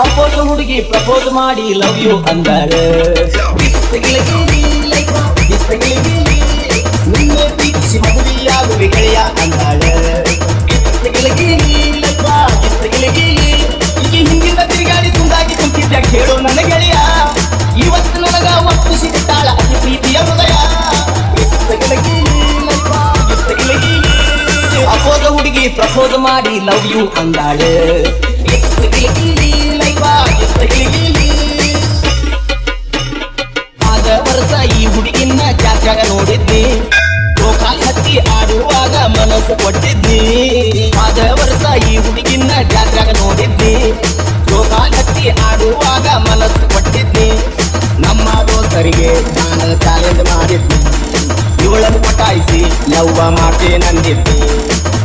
ಅಪ್ಪೋದು ಹುಡುಗಿ ಪ್ರಪೋಸ್ ಮಾಡಿ love you ಅಂದಾಳ. ನಿನ್ನೆ ಪ್ರೀತಿಸಿ ಮದುವೆಯಾಗುವೆ ಗೆಳೆಯ ಅಂದಾಳ. ಈಗ ಹಿಂದಿನ ತಿರುಗಾಡಿ ತುಂಡಾಗಿ ಕುಂತಿದ್ದ ಕೇಳು ನನ್ನ ಗೆಳೆಯ. ಇವತ್ತು ನನಗ ಒಪ್ಪಿಸಿ ಬಿಟ್ಟಾಳ ಅತಿ ಪ್ರೀತಿಯ ಹೃದಯ. ಅಪ್ಪೋದ ಹುಡುಗಿ ಪ್ರಪೋಸ್ ಮಾಡಿ ಲವ್ ಯು ಅಂದಾಳ. ಆದ ವರ್ಷ ಈ ಹುಡುಗಿನ ಜಾತ್ಯಾಗ ನೋಡಿದ್ನಿ. ಗೋಕಾಲ್ ಹತ್ತಿ ಆಡುವಾಗ ಮನಸ್ಸು ಕೊಟ್ಟಿದ್ನಿ. ಆದ ವರ್ಷ ಈ ಹುಡುಗಿನ ಜಾತ್ಯಾಗ ನೋಡಿದ್ನಿ. ಗೋಕಾಲ್ ಹತ್ತಿ ಆಡುವಾಗ ಮನಸ್ಸು ಕೊಟ್ಟಿದ್ನಿ. ನಮ್ಮ ದೋಸ್ತರಿಗೆ ನಾನು ಚಾಲೆಂಜ್ ಮಾಡಿದ್ನಿ. ಇವಳನ್ನು ಪಟಾಯಿಸಿ ಲವ್ವ ಮಾತೆ ನಂದಿದ್ನಿ.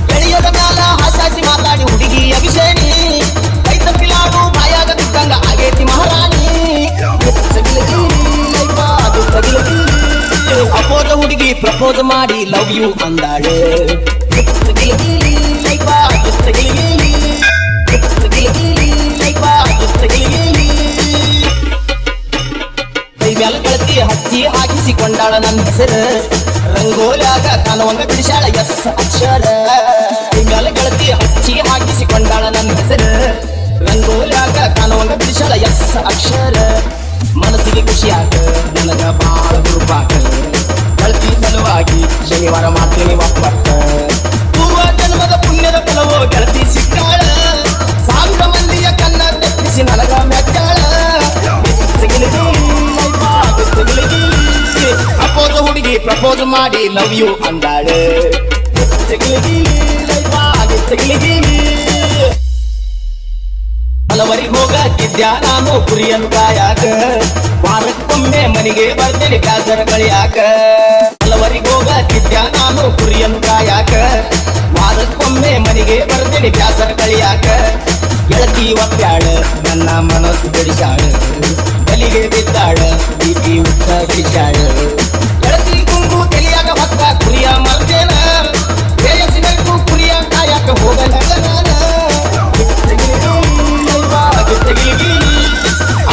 ಗೆಳೆಯದ ಮ್ಯಾಲ ಹಾಸಾಸಿ ಮಾತಾಡಿ ಹುಡುಗಿ ಅಭಿಷೇಣಿ. ಕೈ ತಪ್ಪಿಲಾಡು ಬಾಯಾಗ ಬಿದ್ದಂಗ ಆಗೇತಿ ಮಹಾರಾಣಿ. ಅಪ್ಪೋದ ಹುಡುಗಿ ಪ್ರಪೋಸ್ ಮಾಡಿ ಲವ್ ಯು ಅಂದಾಳ. ಕೈ ಮ್ಯಾಲ ಗೆಳತಿ ಹಚ್ಚಿ ಹಾಕಿಸಿಕೊಂಡಾಳ ನನ್ನ ಹೆಸರು. ರಂಗೋಲ್ಯಾಗ ಕಾಣುವಂಗ ಬಿಡಿಸಾಳ ಎಸ್ ಅಕ್ಷರ. ಕೈ ಮ್ಯಾಲ ಗೆಳತಿ ಹಚ್ಚಿ ಹಾಕಿಸಿಕೊಂಡಾಳ ನನ್ನ ಹೆಸರು. ರಂಗೋಲ್ಯಾಗ ಕಾಣುವಂಗ ಬಿಡಿಸಾಳ ಎಸ್ ಅಕ್ಷರ. ಮನಸ್ಸಿಗೆ ಖುಷಿಯಾಗ ನನಗ ಬಾಳ ಹುರುಪಾಕ. ಗೆಳತಿ ಸಲುವಾಗಿ ಶನಿವಾರ ಮಾಡ್ತೀನಿ ಒಪ್ಪತ್ತ. ಪೂರ್ವ ಜನ್ಮದ ಪುಣ್ಯದ ಫಲವೋ ಗೆಳತಿ ಸಿಕ್ಕಾಳ. ಸಾವಿರ ಮಂದಿಯ ಕನ್ನ ತಪ್ಪಿಸಿ ನನಗ ಮೆಚ್ಚಾಳ. ಅಪ್ಪೋದ ಹುಡುಗಿ ಪ್ರಪೋಸ್ ಮಾಡಿ ಲವ್ ಯು ಅಂದಾಳ. ಹಲವರಿಗೆ ಹೋಗಾಕಿದ್ಯ ನಾನು ಕುರಿಯನ್ನು ಕಾಯಾಕ. ವಾರಕ್ಕೊಮ್ಮೆ ಮನೆಗೆ ಬರ್ತೇನೆ ಬ್ಯಾಸರ ಕಳಿಯಾಕ. ಹಲವರಿಗೆ ಹೋಗಾಕಿದ್ಯ ನಾನು ಕುರಿಯನ್ನು ಕಾಯಾಕ. ವಾರಕ್ಕೊಮ್ಮೆ ಮನೆಗೆ ಬರ್ತೇನೆ ಬ್ಯಾಸರ ಕಳಿಯಾಕ. ಗೆಳತಿ ಒಪ್ಪ್ಯಾಳ ನನ್ನ ಮನಸ್ಸು ಬಿಡಿಸಾಳ. ಬಲಿಗೆ ಬಿದ್ದಾಳ ಪ್ರೀತಿ ಉತ್ತ ಬಿಡಿಸಾಳ. ಗೆಳತಿ ಕುಂಗು ತಲೆಯಾಗ ಹೊತ್ತ ಕುರಿಯ ಮರ್ತೇನ. ಶ್ರೇಯಸ್ಸಿನಕ್ಕೂ ಕುರಿಯ ಕಾಯಾಕ ಹೋಗಲ್ಲ ನಾನು.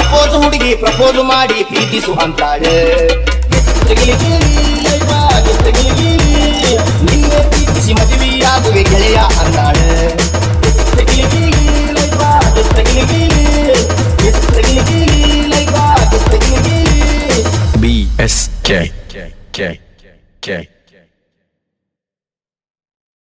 ಅಪ್ಪೋದ ಹುಡುಗಿ ಪ್ರಪೋಸ್ ಮಾಡಿ ಪ್ರೀತಿಸು ಅಂತಾಳ. ನಿನ್ನೆ ಪ್ರೀತಿಸಿ ಮದುವೆಯಾಗುವೆ ಗೆಳೆಯ ಅಂದಾಳ. BSK